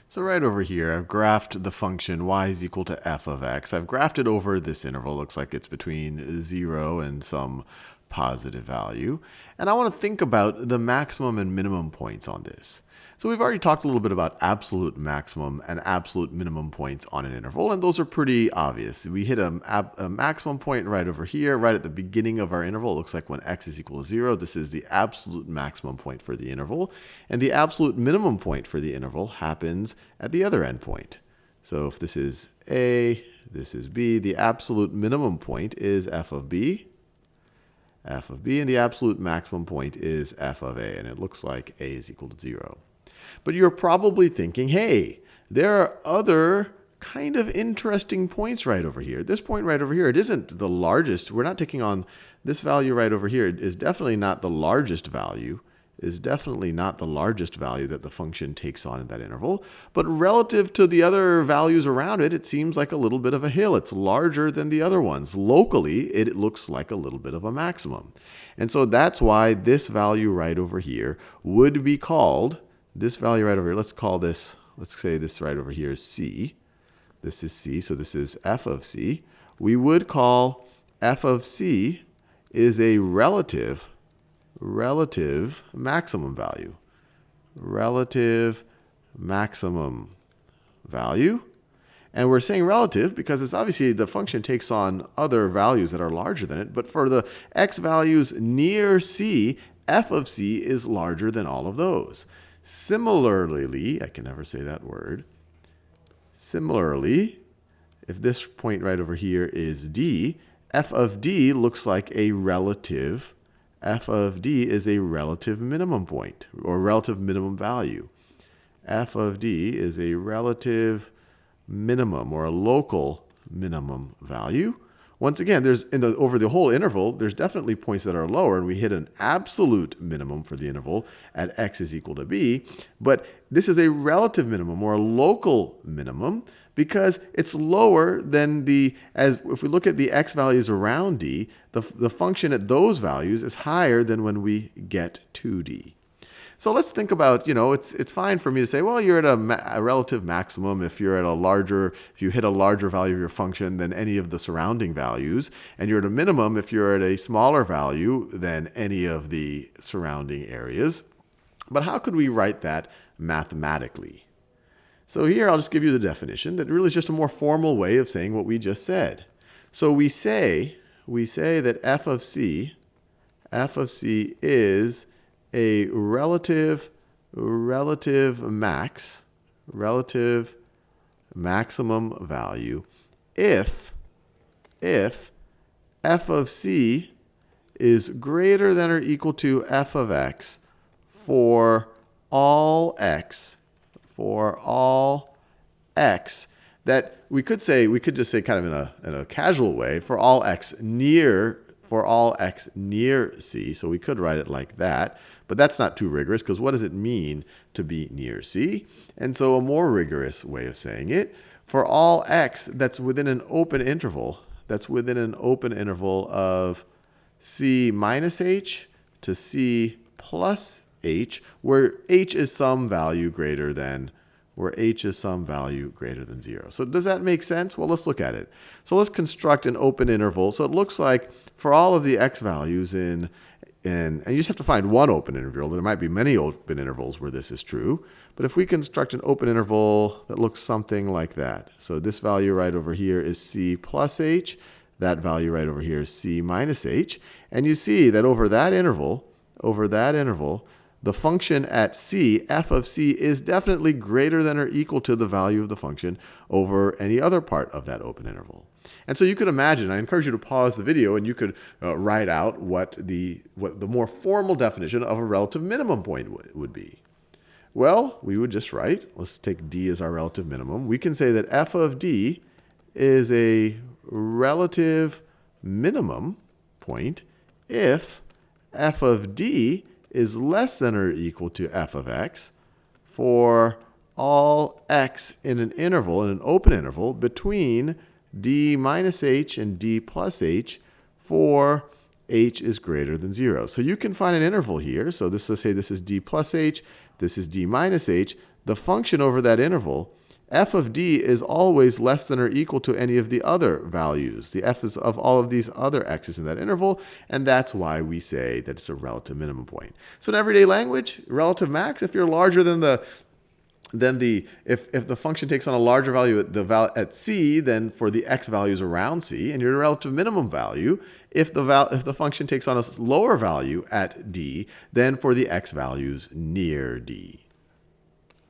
So right over here, I've graphed the function y is equal to f of x. I've graphed it over this interval. Looks like it's between 0 and some positive value. And I want to think about the maximum and minimum points on this. So we've already talked a little bit about absolute maximum and absolute minimum points on an interval, and those are pretty obvious. We hit a maximum point right over here, right at the beginning of our interval. It looks like when x is equal to 0, this is the absolute maximum point for the interval, and the absolute minimum point for the interval happens at the other endpoint. So if this is a, this is b, the absolute minimum point is f of b, and the absolute maximum point is f of a, and it looks like a is equal to 0. But you're probably thinking, hey, there are other kind of interesting points right over here. This point right over here, it isn't the largest. We're not taking on this value right over here. It is definitely not the largest value. Is definitely not the largest value that the function takes on in that interval. But relative to the other values around it, it seems like a little bit of a hill. It's larger than the other ones. Locally, it looks like a little bit of a maximum. And so that's why this value right over here would be called, this value right over here, let's call this, let's say this right over here is c. This is c, so this is f of c. We would call f of c is a relative maximum value. Relative maximum value. And we're saying relative because it's obviously the function takes on other values that are larger than it. But for the x values near c, f of c is larger than all of those. Similarly, I can never say that word. Similarly, if this point right over here is d, f of d looks like a relative. F of d is a relative minimum point, or relative minimum value. F of d is a relative minimum, or a local minimum value. Once again, there's over the whole interval, there's definitely points that are lower, and we hit an absolute minimum for the interval at x is equal to b. But this is a relative minimum, or a local minimum, because it's lower than if we look at the x values around d, the function at those values is higher than when we get to d. So let's think about, it's fine for me to say, well, you're at a relative maximum if you're at if you hit a larger value of your function than any of the surrounding values, and you're at a minimum if you're at a smaller value than any of the surrounding areas. But how could we write that mathematically? So here I'll just give you the definition that really is just a more formal way of saying what we just said. So we say that f of c is a relative maximum value if f of c is greater than or equal to f of x for all x that we could just say kind of in a casual way, for all x near c. So we could write it like that, but that's not too rigorous, because what does it mean to be near c? And so a more rigorous way of saying it, for all x that's within an open interval, of c minus h to c plus h, where h is some value greater than 0. So does that make sense? Well, let's look at it. So let's construct an open interval. So it looks like for all of the x values and you just have to find one open interval. There might be many open intervals where this is true. But if we construct an open interval that looks something like that. So this value right over here is c plus h. That value right over here is c minus h. And you see that over that interval, the function at c, f of c, is definitely greater than or equal to the value of the function over any other part of that open interval. And so you could imagine, I encourage you to pause the video, and you could write out what the more formal definition of a relative minimum point would be. Well, we would just write, let's take d as our relative minimum. We can say that f of d is a relative minimum point if f of d is less than or equal to f of x for all x in an interval, in an open interval, between d minus h and d plus h for h is greater than 0. So you can find an interval here. So let's say this is d plus h, this is d minus h. the function over that interval, f of d is always less than or equal to any of the other values. The f is of all of these other x's in that interval, and that's why we say that it's a relative minimum point. So in everyday language, relative max, if you're larger than if the function takes on a larger value at c than for the x values around c, and your relative minimum value if the function takes on a lower value at d than for the x values near d.